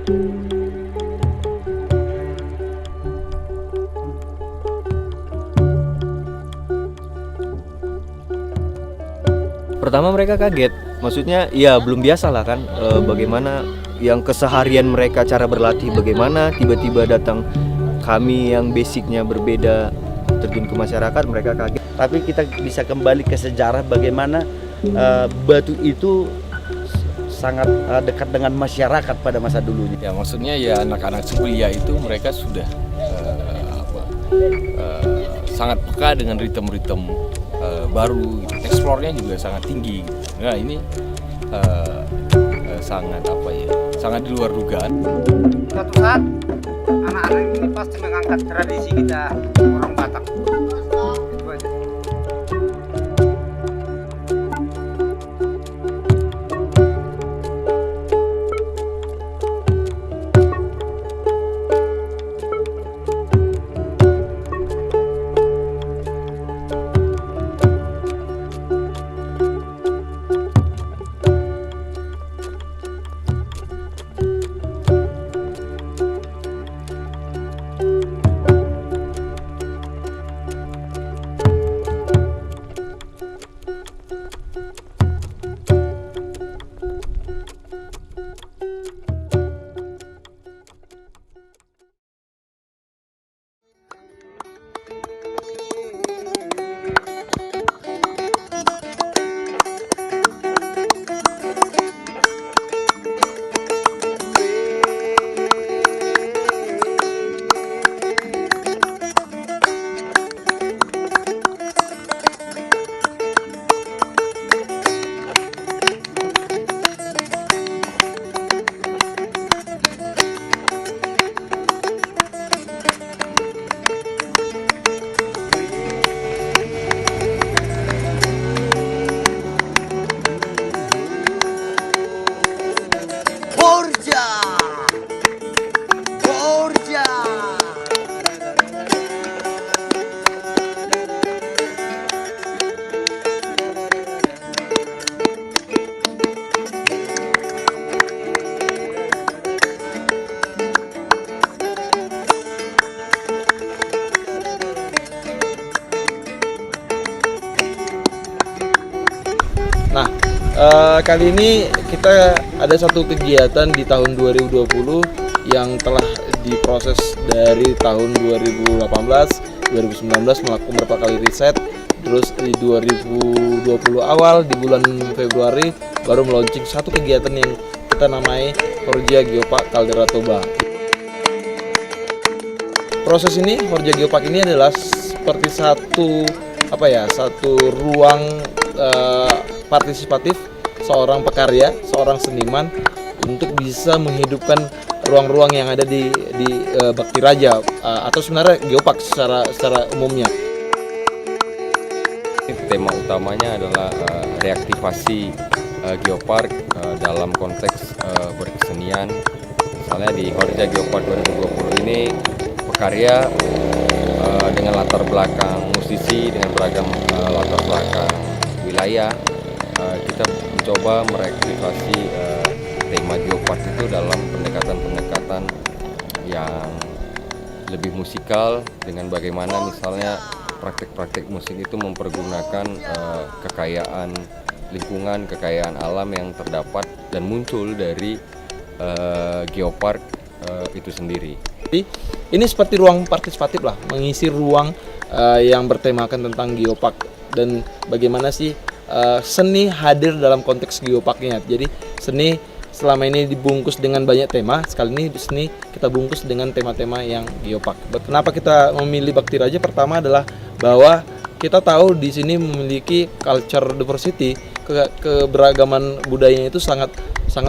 Pertama mereka kaget, maksudnya ya belum biasa lah kan, bagaimana yang keseharian mereka cara berlatih, bagaimana tiba-tiba datang kami yang basicnya berbeda terjun ke masyarakat, mereka kaget. Tapi kita bisa kembali ke sejarah bagaimana batu itu sangat dekat dengan masyarakat pada masa dulunya. Ya maksudnya ya anak-anak kuliah itu mereka sudah sangat peka dengan ritme-ritme baru, gitu. Eksplornya juga sangat tinggi. Nah ini sangat sangat di luar dugaan. Suatu saat anak-anak ini pasti mengangkat tradisi kita orang Batak. Itu aja. Nah, kali ini kita ada satu kegiatan di tahun 2020 yang telah diproses dari tahun 2018, 2019 melakukan beberapa kali riset, terus di 2020 awal di bulan Februari baru meluncing satu kegiatan yang kita namai Horja Geopark Caldera Toba. Proses ini, Horja Geopark ini adalah seperti satu ruang partisipatif seorang pekarya, seorang seniman untuk bisa menghidupkan ruang-ruang yang ada di Bakti Raja atau sebenarnya Geopark secara umumnya. Tema utamanya adalah reaktivasi Geopark dalam konteks berkesenian. Misalnya di Horja Geopark 2020 ini pekarya dengan latar belakang musisi, dengan beragam latar belakang wilayah, kita mencoba mereaktivasi tema Geopark itu dalam pendekatan-pendekatan yang lebih musikal, dengan bagaimana misalnya praktek-praktek musik itu mempergunakan kekayaan lingkungan, kekayaan alam yang terdapat dan muncul dari Geopark itu sendiri. Ini seperti ruang partisipatif lah, mengisi ruang yang bertemakan tentang Geopark dan bagaimana sih seni hadir dalam konteks Geoparknya. Jadi seni selama ini dibungkus dengan banyak tema, sekali ini seni kita bungkus dengan tema-tema yang Geopark. Kenapa kita memilih Bakti Raja? Pertama adalah bahwa kita tahu di sini memiliki culture diversity, keberagaman budayanya itu sangat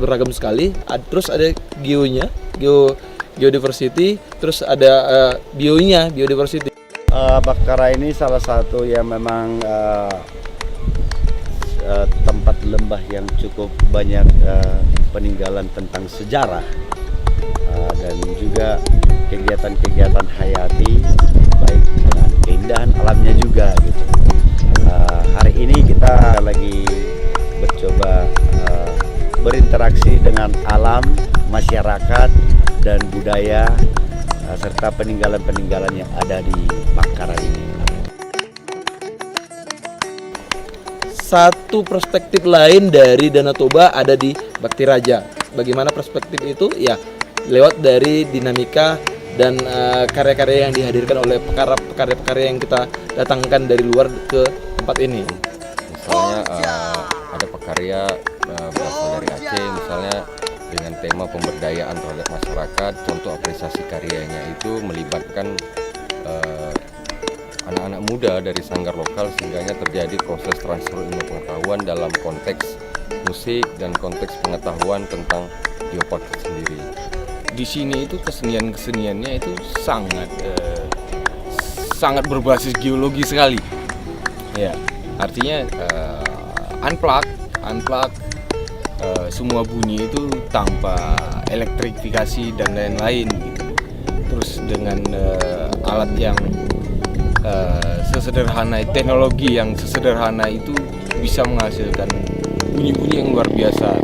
beragam sekali. Terus ada geodiversity, terus ada biodiversity. Baktara ini salah satu yang memang tempat lembah yang cukup banyak peninggalan tentang sejarah dan juga kegiatan-kegiatan hayati, baik dengan keindahan alamnya juga gitu. Hari ini kita lagi mencoba berinteraksi dengan alam masyarakat dan budaya serta peninggalan-peninggalan yang ada di Mangkarai ini. Satu perspektif lain dari Danau Toba ada di Bakti Raja. Bagaimana perspektif itu? Ya, lewat dari dinamika dan karya-karya yang dihadirkan oleh pekarya-pekarya yang kita datangkan dari luar ke tempat ini. Misalnya ada pekarya berasal dari Aceh, misalnya dengan tema pemberdayaan terhadap masyarakat. Contoh apresiasi karyanya itu melibatkan anak-anak muda dari sanggar lokal, sehingga terjadi proses transfer ilmu pengetahuan dalam konteks musik dan konteks pengetahuan tentang geopark sendiri. Di sini itu keseniannya itu sangat berbasis geologi sekali. Ya, artinya unplug semua bunyi itu tanpa elektrifikasi dan lain-lain gitu. Terus dengan alat yang sesederhana, teknologi yang sesederhana itu bisa menghasilkan bunyi-bunyi yang luar biasa.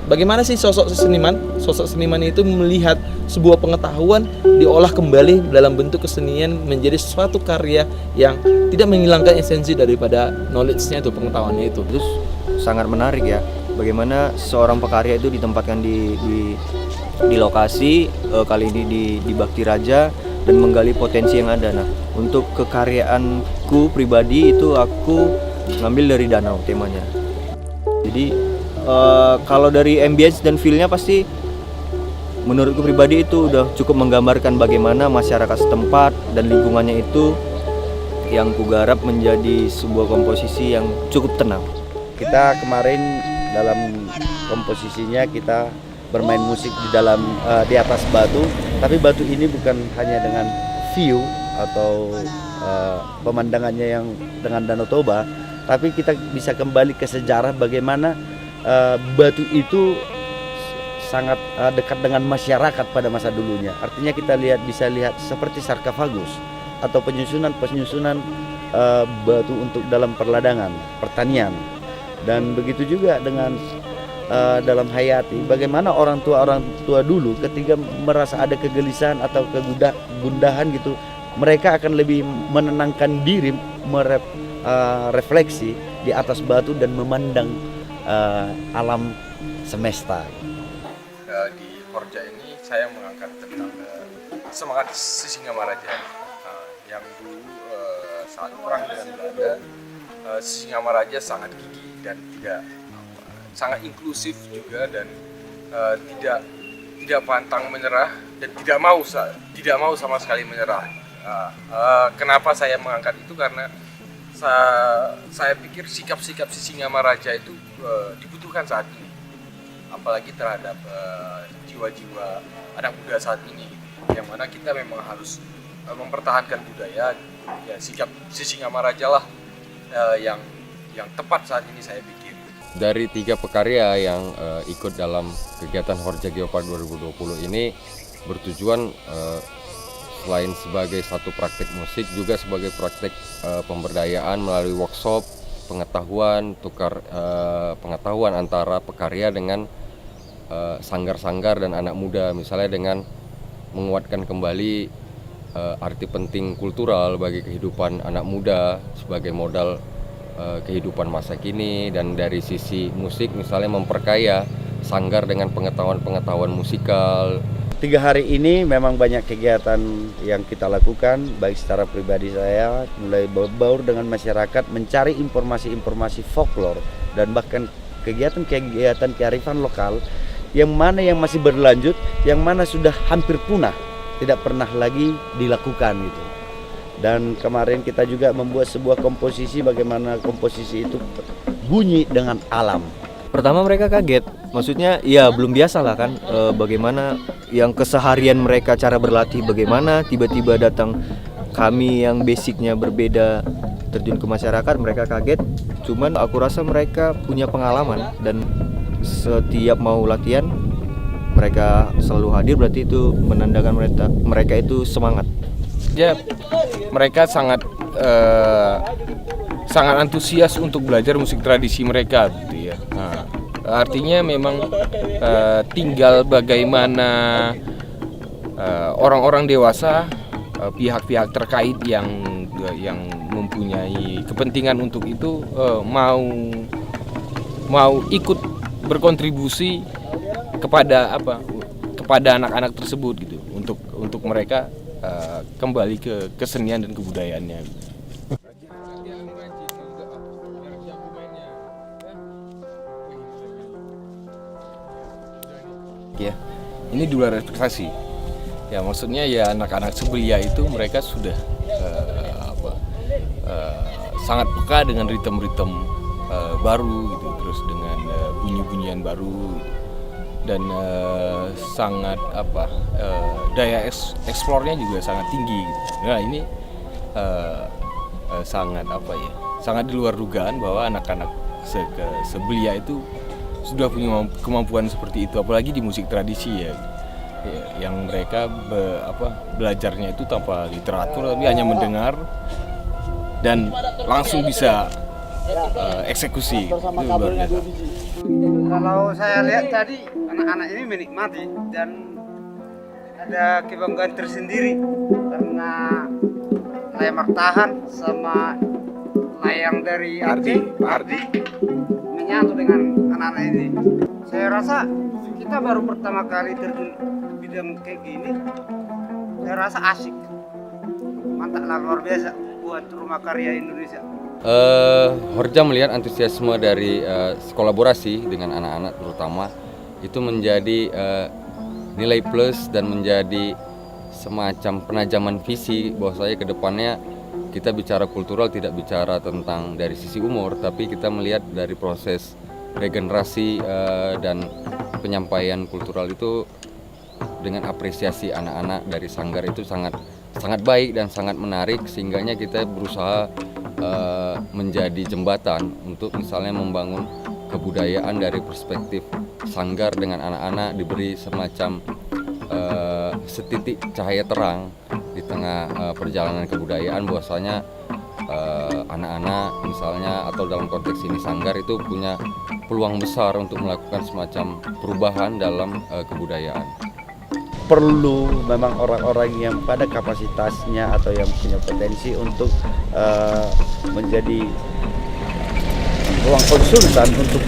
Bagaimana sih sosok seniman? Sosok seniman itu melihat sebuah pengetahuan diolah kembali dalam bentuk kesenian menjadi suatu karya yang tidak menghilangkan esensi daripada knowledge-nya itu, pengetahuannya itu. Terus sangat menarik ya, bagaimana seorang pekarya itu ditempatkan di lokasi kali ini di Bakti Raja dan menggali potensi yang ada. Nah, untuk kekaryaanku pribadi itu aku ngambil dari danau temanya. Jadi kalau dari ambience dan feel-nya pasti menurutku pribadi itu udah cukup menggambarkan bagaimana masyarakat setempat dan lingkungannya itu yang kugarap menjadi sebuah komposisi yang cukup tenang. Kita kemarin dalam komposisinya kita bermain musik di atas batu, tapi batu ini bukan hanya dengan view atau pemandangannya yang dengan Danau Toba, tapi kita bisa kembali ke sejarah bagaimana batu itu sangat dekat dengan masyarakat pada masa dulunya. Artinya kita bisa lihat seperti sarkofagus atau penyusunan batu untuk dalam perladangan, pertanian. Dan begitu juga dengan dalam hayati, bagaimana orang tua dulu ketika merasa ada kegelisahan atau kegundahan gitu, mereka akan lebih menenangkan diri, refleksi di atas batu dan memandang alam semesta. Di Horja ini saya mengangkat tentang semangat Sisingamaraja yang dulu saat perang dengan Belanda. Sisingamaraja sangat gigih dan sangat inklusif juga, dan tidak pantang menyerah dan tidak mau sama sekali menyerah. Kenapa saya mengangkat itu? Karena saya pikir sikap-sikap Sisingamaraja itu dibutuhkan saat ini, apalagi terhadap jiwa-jiwa anak muda saat ini, yang mana kita memang harus mempertahankan budaya. Ya, sikap Sisingamaraja lah yang tepat saat ini saya pikir. Dari 3 pekarya yang ikut dalam kegiatan Horja Geopark 2020 ini bertujuan selain sebagai satu praktek musik juga sebagai praktek pemberdayaan melalui workshop pengetahuan, tukar pengetahuan antara pekarya dengan sanggar-sanggar dan anak muda, misalnya dengan menguatkan kembali arti penting kultural bagi kehidupan anak muda sebagai modal kehidupan masa kini, dan dari sisi musik misalnya memperkaya sanggar dengan pengetahuan-pengetahuan musikal. 3 hari ini memang banyak kegiatan yang kita lakukan, baik secara pribadi saya mulai berbaur dengan masyarakat, mencari informasi-informasi folklore dan bahkan kegiatan-kegiatan kearifan lokal yang mana yang masih berlanjut, yang mana sudah hampir punah, tidak pernah lagi dilakukan gitu. Dan kemarin kita juga membuat sebuah komposisi, bagaimana komposisi itu bunyi dengan alam. Pertama mereka kaget, maksudnya ya belum biasa lah kan, bagaimana yang keseharian mereka cara berlatih, bagaimana tiba-tiba datang kami yang basicnya berbeda terjun ke masyarakat, mereka kaget. Cuman aku rasa mereka punya pengalaman dan setiap mau latihan mereka selalu hadir, berarti itu menandakan mereka itu semangat. Ya, mereka sangat antusias untuk belajar musik tradisi mereka gitu ya. Nah, Artinya memang tinggal bagaimana orang-orang dewasa, pihak-pihak terkait yang mempunyai kepentingan untuk itu mau ikut berkontribusi kepada anak-anak tersebut gitu, untuk mereka kembali ke kesenian dan kebudayaannya. Ya, ini di luar ekspektasi. Ya, maksudnya ya anak-anak sebelia itu mereka sudah sangat peka dengan ritme-ritme baru gitu, terus dengan bunyi-bunyian baru gitu. Dan sangat daya eksplornya juga sangat tinggi gitu. Nah, ini sangat di luar dugaan bahwa anak-anak sebelia itu sudah punya kemampuan seperti itu, apalagi di musik tradisi ya, yang mereka belajarnya itu tanpa literatur, tapi hanya mendengar dan langsung bisa eksekusi. Itu luar biasa. Kalau saya lihat tadi anak-anak ini menikmati dan ada kebanggaan tersendiri karena layang martahan sama layang dari Ardi menyatu dengan anak-anak ini. Saya rasa kita baru pertama kali terjun bidang kayak gini. Saya rasa asik, mantap lah, luar biasa buat Rumah Karya Indonesia. Horja melihat antusiasme dari kolaborasi dengan anak-anak terutama itu menjadi nilai plus dan menjadi semacam penajaman visi bahwasanya ke depannya kita bicara kultural tidak bicara tentang dari sisi umur, tapi kita melihat dari proses regenerasi dan penyampaian kultural itu dengan apresiasi anak-anak dari Sanggar itu sangat baik dan sangat menarik, sehingganya kita berusaha menjadi jembatan untuk misalnya membangun kebudayaan dari perspektif Sanggar dengan anak-anak, diberi semacam setitik cahaya terang di tengah perjalanan kebudayaan, bahwasanya anak-anak misalnya atau dalam konteks ini Sanggar itu punya peluang besar untuk melakukan semacam perubahan dalam kebudayaan. Perlu memang orang-orang yang pada kapasitasnya atau yang punya potensi untuk menjadi ruang konsultan untuk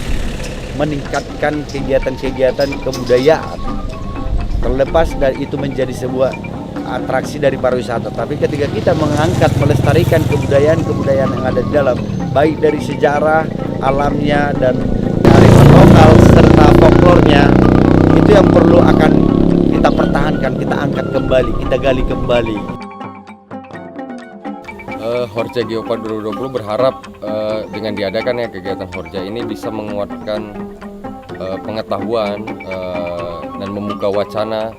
meningkatkan kegiatan-kegiatan kebudayaan. Terlepas dari itu menjadi sebuah atraksi dari pariwisata, tapi ketika kita mengangkat melestarikan kebudayaan yang ada di dalam, baik dari sejarah alamnya dan kearifan lokal serta folklornya, itu yang perlu akan kita pertahankan, kita angkat kembali, kita gali kembali. Horja Geopark 2020 berharap dengan diadakannya kegiatan Horja ini bisa menguatkan pengetahuan dan membuka wacana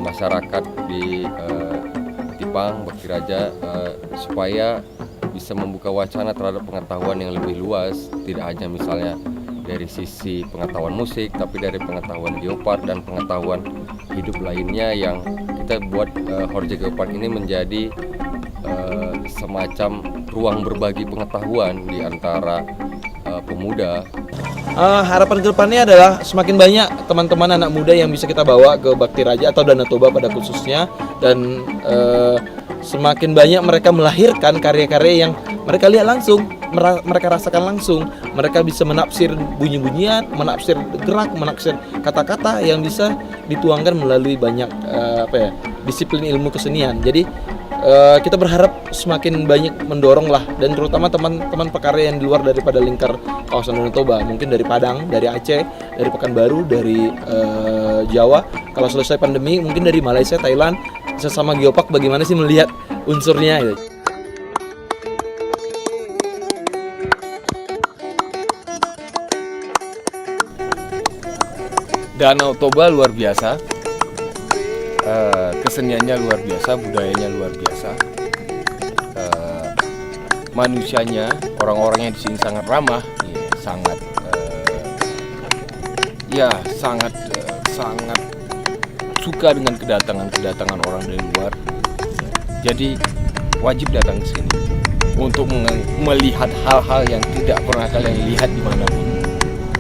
masyarakat di Tipang, Bakti Raja, supaya bisa membuka wacana terhadap pengetahuan yang lebih luas, tidak hanya misalnya dari sisi pengetahuan musik, tapi dari pengetahuan geopark dan pengetahuan hidup lainnya, yang kita buat Horja Geopark ini menjadi semacam ruang berbagi pengetahuan di antara pemuda. Harapan kedepannya adalah semakin banyak teman-teman anak muda yang bisa kita bawa ke Bakti Raja atau Danau Toba pada khususnya, dan semakin banyak mereka melahirkan karya-karya yang mereka lihat langsung, mereka rasakan langsung, mereka bisa menafsir bunyi-bunyian, menafsir gerak, menafsir kata-kata yang bisa dituangkan melalui banyak disiplin ilmu kesenian. Jadi kita berharap semakin banyak mendorong lah, dan terutama teman-teman pekarya yang di luar daripada lingkar kawasan Danau Toba, mungkin dari Padang, dari Aceh, dari Pekanbaru, dari Jawa. Kalau selesai pandemi mungkin dari Malaysia, Thailand, sesama geopark bagaimana sih melihat unsurnya gitu. Danau Toba luar biasa. Keseniannya luar biasa, budayanya luar biasa, manusianya, orang-orangnya di sini sangat ramah, sangat suka dengan kedatangan orang dari luar. Jadi wajib datang ke sini untuk melihat hal-hal yang tidak pernah kalian lihat dimanapun.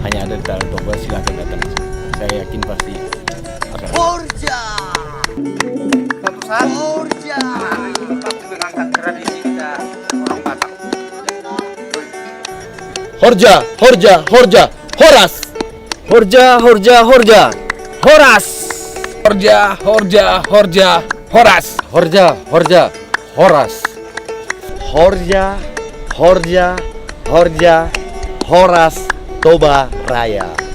hanya ada di Talang Toba, silakan datang. Saya yakin pasti akan. Suatu saat anak ini pasti mengangkat tradisi kita orang Batak. Horja, horja, horja, horas. Horja, horja, horja. Horas. Horja, horja, horja, horas. Horja, horja, horas. Horja, horja, horja, horas, Toba Raya.